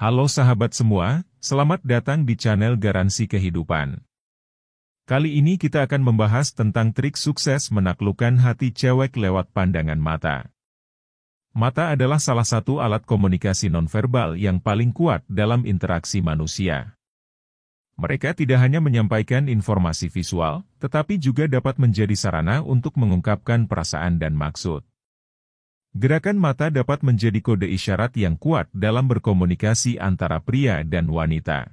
Halo sahabat semua, selamat datang di channel Garansi Kehidupan. Kali ini kita akan membahas tentang trik sukses menaklukkan hati cewek lewat pandangan mata. Mata adalah salah satu alat komunikasi nonverbal yang paling kuat dalam interaksi manusia. Mereka tidak hanya menyampaikan informasi visual, tetapi juga dapat menjadi sarana untuk mengungkapkan perasaan dan maksud. Gerakan mata dapat menjadi kode isyarat yang kuat dalam berkomunikasi antara pria dan wanita.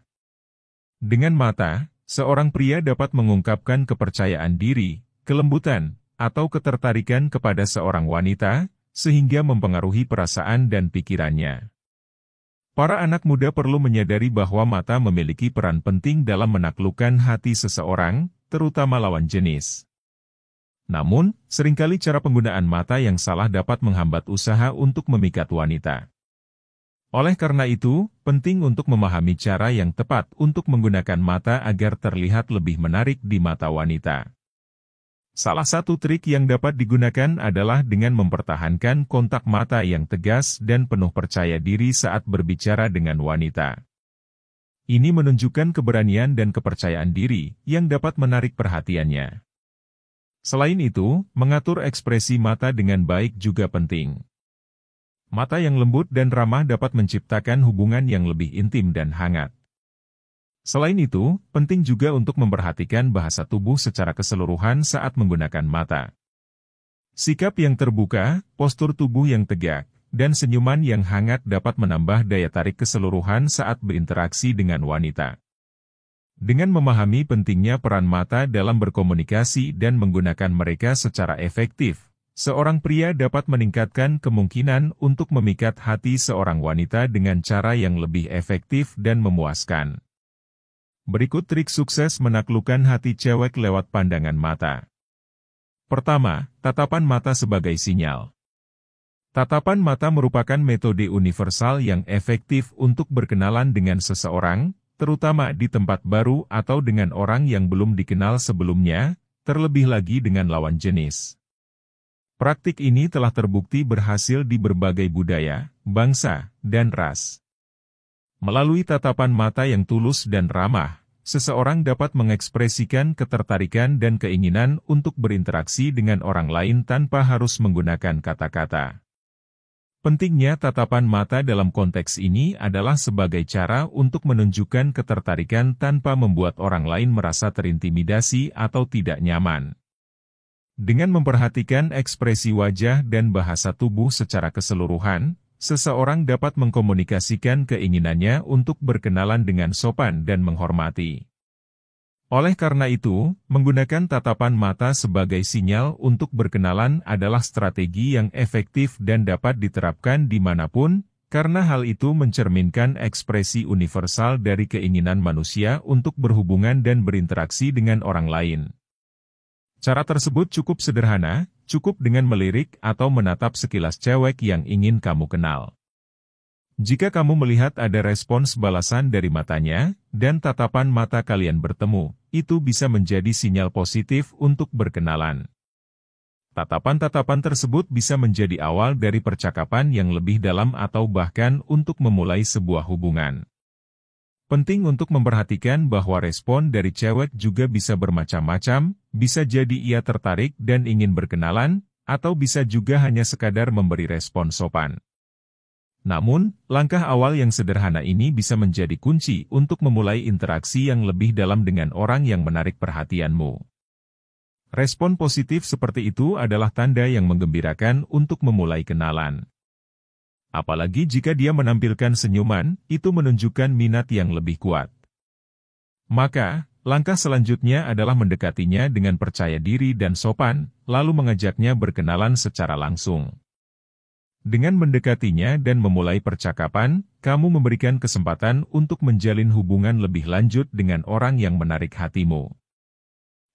Dengan mata, seorang pria dapat mengungkapkan kepercayaan diri, kelembutan, atau ketertarikan kepada seorang wanita, sehingga mempengaruhi perasaan dan pikirannya. Para anak muda perlu menyadari bahwa mata memiliki peran penting dalam menaklukkan hati seseorang, terutama lawan jenis. Namun, seringkali cara penggunaan mata yang salah dapat menghambat usaha untuk memikat wanita. Oleh karena itu, penting untuk memahami cara yang tepat untuk menggunakan mata agar terlihat lebih menarik di mata wanita. Salah satu trik yang dapat digunakan adalah dengan mempertahankan kontak mata yang tegas dan penuh percaya diri saat berbicara dengan wanita. Ini menunjukkan keberanian dan kepercayaan diri yang dapat menarik perhatiannya. Selain itu, mengatur ekspresi mata dengan baik juga penting. Mata yang lembut dan ramah dapat menciptakan hubungan yang lebih intim dan hangat. Selain itu, penting juga untuk memperhatikan bahasa tubuh secara keseluruhan saat menggunakan mata. Sikap yang terbuka, postur tubuh yang tegak, dan senyuman yang hangat dapat menambah daya tarik keseluruhan saat berinteraksi dengan wanita. Dengan memahami pentingnya peran mata dalam berkomunikasi dan menggunakan mereka secara efektif, seorang pria dapat meningkatkan kemungkinan untuk memikat hati seorang wanita dengan cara yang lebih efektif dan memuaskan. Berikut trik sukses menaklukkan hati cewek lewat pandangan mata. Pertama, tatapan mata sebagai sinyal. Tatapan mata merupakan metode universal yang efektif untuk berkenalan dengan seseorang, terutama di tempat baru atau dengan orang yang belum dikenal sebelumnya, terlebih lagi dengan lawan jenis. Praktik ini telah terbukti berhasil di berbagai budaya, bangsa, dan ras. Melalui tatapan mata yang tulus dan ramah, seseorang dapat mengekspresikan ketertarikan dan keinginan untuk berinteraksi dengan orang lain tanpa harus menggunakan kata-kata. Pentingnya tatapan mata dalam konteks ini adalah sebagai cara untuk menunjukkan ketertarikan tanpa membuat orang lain merasa terintimidasi atau tidak nyaman. Dengan memperhatikan ekspresi wajah dan bahasa tubuh secara keseluruhan, seseorang dapat mengkomunikasikan keinginannya untuk berkenalan dengan sopan dan menghormati. Oleh karena itu, menggunakan tatapan mata sebagai sinyal untuk berkenalan adalah strategi yang efektif dan dapat diterapkan dimanapun, karena hal itu mencerminkan ekspresi universal dari keinginan manusia untuk berhubungan dan berinteraksi dengan orang lain. Cara tersebut cukup sederhana, cukup dengan melirik atau menatap sekilas cewek yang ingin kamu kenal. Jika kamu melihat ada respons balasan dari matanya, dan tatapan mata kalian bertemu, itu bisa menjadi sinyal positif untuk berkenalan. Tatapan-tatapan tersebut bisa menjadi awal dari percakapan yang lebih dalam atau bahkan untuk memulai sebuah hubungan. Penting untuk memperhatikan bahwa respon dari cewek juga bisa bermacam-macam, bisa jadi ia tertarik dan ingin berkenalan, atau bisa juga hanya sekadar memberi respon sopan. Namun, langkah awal yang sederhana ini bisa menjadi kunci untuk memulai interaksi yang lebih dalam dengan orang yang menarik perhatianmu. Respon positif seperti itu adalah tanda yang menggembirakan untuk memulai kenalan. Apalagi jika dia menampilkan senyuman, itu menunjukkan minat yang lebih kuat. Maka, langkah selanjutnya adalah mendekatinya dengan percaya diri dan sopan, lalu mengajaknya berkenalan secara langsung. Dengan mendekatinya dan memulai percakapan, kamu memberikan kesempatan untuk menjalin hubungan lebih lanjut dengan orang yang menarik hatimu.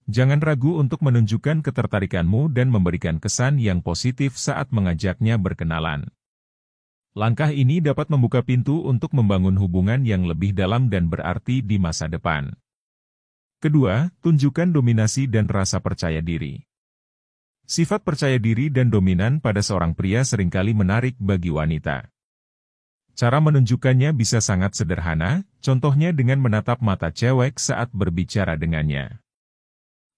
Jangan ragu untuk menunjukkan ketertarikanmu dan memberikan kesan yang positif saat mengajaknya berkenalan. Langkah ini dapat membuka pintu untuk membangun hubungan yang lebih dalam dan berarti di masa depan. Kedua, tunjukkan dominasi dan rasa percaya diri. Sifat percaya diri dan dominan pada seorang pria seringkali menarik bagi wanita. Cara menunjukkannya bisa sangat sederhana, contohnya dengan menatap mata cewek saat berbicara dengannya.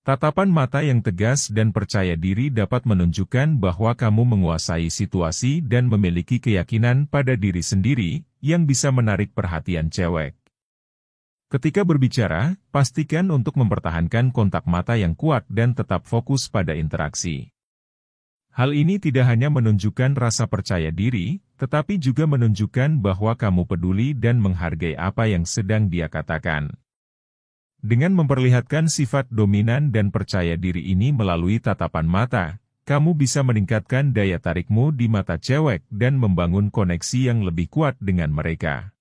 Tatapan mata yang tegas dan percaya diri dapat menunjukkan bahwa kamu menguasai situasi dan memiliki keyakinan pada diri sendiri, yang bisa menarik perhatian cewek. Ketika berbicara, pastikan untuk mempertahankan kontak mata yang kuat dan tetap fokus pada interaksi. Hal ini tidak hanya menunjukkan rasa percaya diri, tetapi juga menunjukkan bahwa kamu peduli dan menghargai apa yang sedang dia katakan. Dengan memperlihatkan sifat dominan dan percaya diri ini melalui tatapan mata, kamu bisa meningkatkan daya tarikmu di mata cewek dan membangun koneksi yang lebih kuat dengan mereka.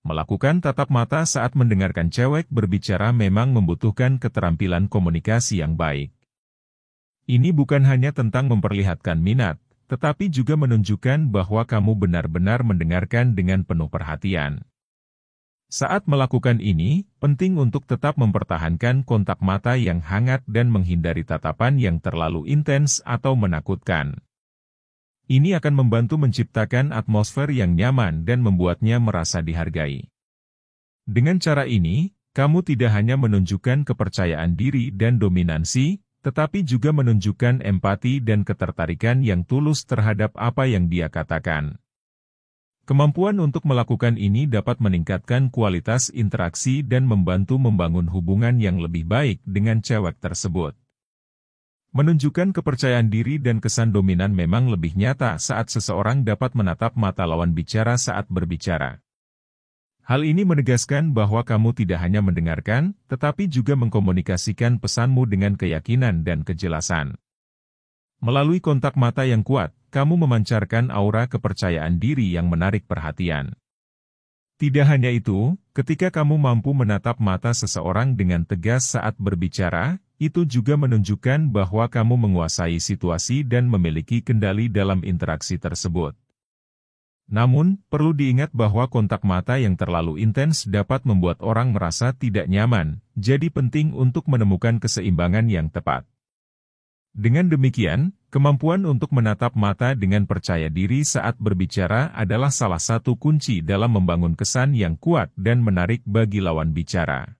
Melakukan tatap mata saat mendengarkan cewek berbicara memang membutuhkan keterampilan komunikasi yang baik. Ini bukan hanya tentang memperlihatkan minat, tetapi juga menunjukkan bahwa kamu benar-benar mendengarkan dengan penuh perhatian. Saat melakukan ini, penting untuk tetap mempertahankan kontak mata yang hangat dan menghindari tatapan yang terlalu intens atau menakutkan. Ini akan membantu menciptakan atmosfer yang nyaman dan membuatnya merasa dihargai. Dengan cara ini, kamu tidak hanya menunjukkan kepercayaan diri dan dominansi, tetapi juga menunjukkan empati dan ketertarikan yang tulus terhadap apa yang dia katakan. Kemampuan untuk melakukan ini dapat meningkatkan kualitas interaksi dan membantu membangun hubungan yang lebih baik dengan cewek tersebut. Menunjukkan kepercayaan diri dan kesan dominan memang lebih nyata saat seseorang dapat menatap mata lawan bicara saat berbicara. Hal ini menegaskan bahwa kamu tidak hanya mendengarkan, tetapi juga mengkomunikasikan pesanmu dengan keyakinan dan kejelasan. Melalui kontak mata yang kuat, kamu memancarkan aura kepercayaan diri yang menarik perhatian. Tidak hanya itu, ketika kamu mampu menatap mata seseorang dengan tegas saat berbicara, itu juga menunjukkan bahwa kamu menguasai situasi dan memiliki kendali dalam interaksi tersebut. Namun, perlu diingat bahwa kontak mata yang terlalu intens dapat membuat orang merasa tidak nyaman, jadi penting untuk menemukan keseimbangan yang tepat. Dengan demikian, kemampuan untuk menatap mata dengan percaya diri saat berbicara adalah salah satu kunci dalam membangun kesan yang kuat dan menarik bagi lawan bicara.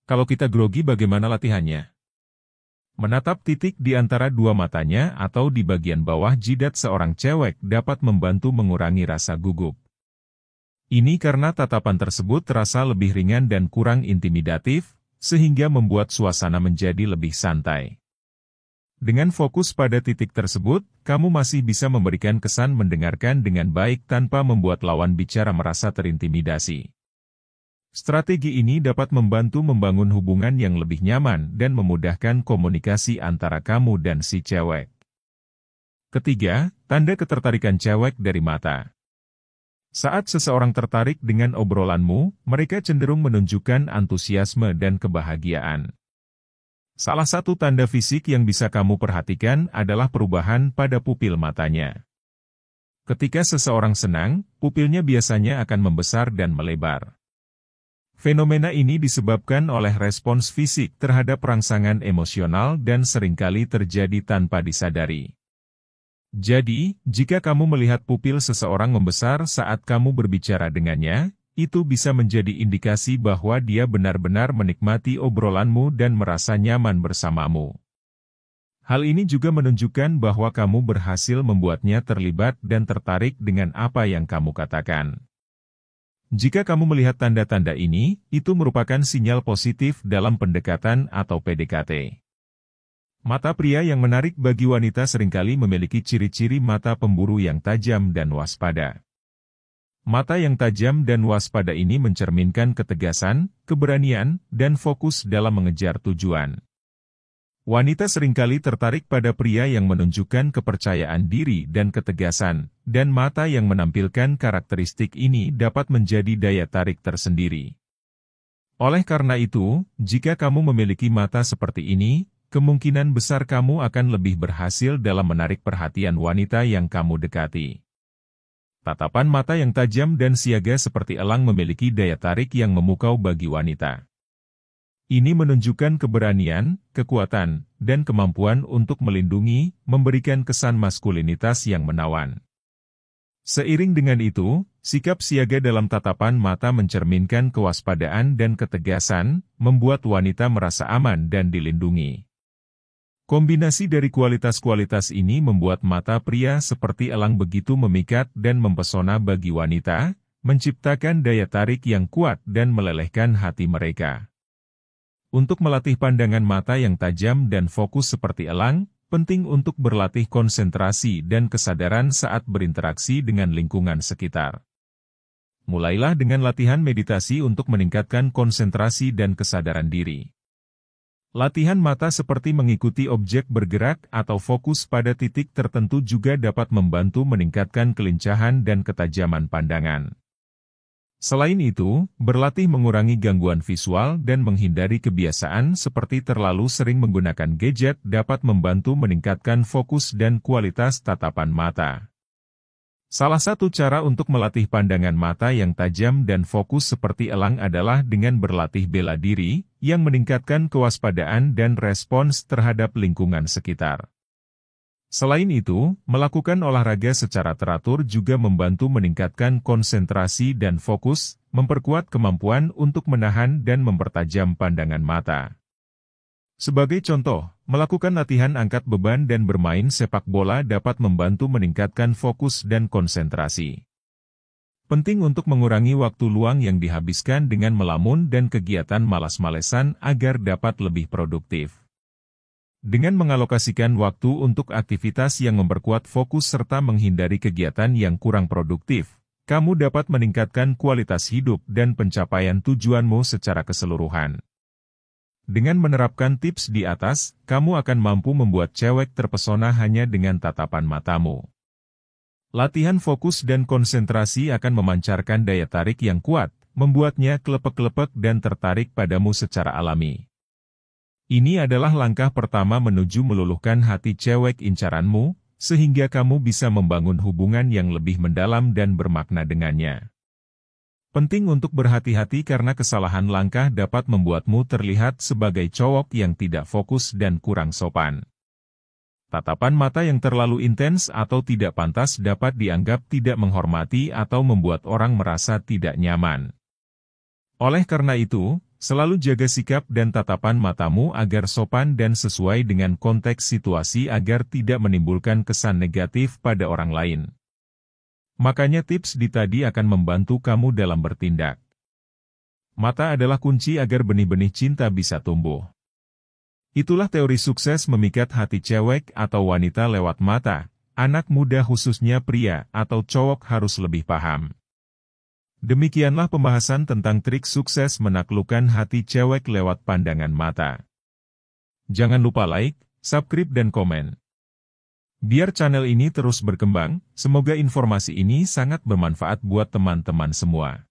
Kalau kita grogi, bagaimana latihannya? Menatap titik di antara dua matanya atau di bagian bawah jidat seorang cewek dapat membantu mengurangi rasa gugup. Ini karena tatapan tersebut terasa lebih ringan dan kurang intimidatif, sehingga membuat suasana menjadi lebih santai. Dengan fokus pada titik tersebut, kamu masih bisa memberikan kesan mendengarkan dengan baik tanpa membuat lawan bicara merasa terintimidasi. Strategi ini dapat membantu membangun hubungan yang lebih nyaman dan memudahkan komunikasi antara kamu dan si cewek. Ketiga, tanda ketertarikan cewek dari mata. Saat seseorang tertarik dengan obrolanmu, mereka cenderung menunjukkan antusiasme dan kebahagiaan. Salah satu tanda fisik yang bisa kamu perhatikan adalah perubahan pada pupil matanya. Ketika seseorang senang, pupilnya biasanya akan membesar dan melebar. Fenomena ini disebabkan oleh respons fisik terhadap rangsangan emosional dan seringkali terjadi tanpa disadari. Jadi, jika kamu melihat pupil seseorang membesar saat kamu berbicara dengannya, itu bisa menjadi indikasi bahwa dia benar-benar menikmati obrolanmu dan merasa nyaman bersamamu. Hal ini juga menunjukkan bahwa kamu berhasil membuatnya terlibat dan tertarik dengan apa yang kamu katakan. Jika kamu melihat tanda-tanda ini, itu merupakan sinyal positif dalam pendekatan atau PDKT. Mata pria yang menarik bagi wanita seringkali memiliki ciri-ciri mata pemburu yang tajam dan waspada. Mata yang tajam dan waspada ini mencerminkan ketegasan, keberanian, dan fokus dalam mengejar tujuan. Wanita seringkali tertarik pada pria yang menunjukkan kepercayaan diri dan ketegasan, dan mata yang menampilkan karakteristik ini dapat menjadi daya tarik tersendiri. Oleh karena itu, jika kamu memiliki mata seperti ini, kemungkinan besar kamu akan lebih berhasil dalam menarik perhatian wanita yang kamu dekati. Tatapan mata yang tajam dan siaga seperti elang memiliki daya tarik yang memukau bagi wanita. Ini menunjukkan keberanian, kekuatan, dan kemampuan untuk melindungi, memberikan kesan maskulinitas yang menawan. Seiring dengan itu, Sikap siaga dalam tatapan mata mencerminkan kewaspadaan dan ketegasan, membuat wanita merasa aman dan dilindungi. Kombinasi dari kualitas-kualitas ini membuat mata pria seperti elang begitu memikat dan mempesona bagi wanita, menciptakan daya tarik yang kuat dan melelehkan hati mereka. Untuk melatih pandangan mata yang tajam dan fokus seperti elang, penting untuk berlatih konsentrasi dan kesadaran saat berinteraksi dengan lingkungan sekitar. Mulailah dengan latihan meditasi untuk meningkatkan konsentrasi dan kesadaran diri. Latihan mata seperti mengikuti objek bergerak atau fokus pada titik tertentu juga dapat membantu meningkatkan kelincahan dan ketajaman pandangan. Selain itu, berlatih mengurangi gangguan visual dan menghindari kebiasaan seperti terlalu sering menggunakan gadget dapat membantu meningkatkan fokus dan kualitas tatapan mata. Salah satu cara untuk melatih pandangan mata yang tajam dan fokus seperti elang adalah dengan berlatih bela diri, yang meningkatkan kewaspadaan dan respons terhadap lingkungan sekitar. Selain itu, melakukan olahraga secara teratur juga membantu meningkatkan konsentrasi dan fokus, memperkuat kemampuan untuk menahan dan mempertajam pandangan mata. Sebagai contoh, melakukan latihan angkat beban dan bermain sepak bola dapat membantu meningkatkan fokus dan konsentrasi. Penting untuk mengurangi waktu luang yang dihabiskan dengan melamun dan kegiatan malas-malesan agar dapat lebih produktif. Dengan mengalokasikan waktu untuk aktivitas yang memperkuat fokus serta menghindari kegiatan yang kurang produktif, kamu dapat meningkatkan kualitas hidup dan pencapaian tujuanmu secara keseluruhan. Dengan menerapkan tips di atas, kamu akan mampu membuat cewek terpesona hanya dengan tatapan matamu. Latihan fokus dan konsentrasi akan memancarkan daya tarik yang kuat, membuatnya kelepek-kelepek dan tertarik padamu secara alami. Ini adalah langkah pertama menuju meluluhkan hati cewek incaranmu, sehingga kamu bisa membangun hubungan yang lebih mendalam dan bermakna dengannya. Penting untuk berhati-hati karena kesalahan langkah dapat membuatmu terlihat sebagai cowok yang tidak fokus dan kurang sopan. Tatapan mata yang terlalu intens atau tidak pantas dapat dianggap tidak menghormati atau membuat orang merasa tidak nyaman. Oleh karena itu, selalu jaga sikap dan tatapan matamu agar sopan dan sesuai dengan konteks situasi agar tidak menimbulkan kesan negatif pada orang lain. Makanya tips di tadi akan membantu kamu dalam bertindak. Mata adalah kunci agar benih-benih cinta bisa tumbuh. Itulah teori sukses memikat hati cewek atau wanita lewat mata. Anak muda khususnya pria atau cowok harus lebih paham. Demikianlah pembahasan tentang trik sukses menaklukkan hati cewek lewat pandangan mata. Jangan lupa like, subscribe dan komen. Biar channel ini terus berkembang, semoga informasi ini sangat bermanfaat buat teman-teman semua.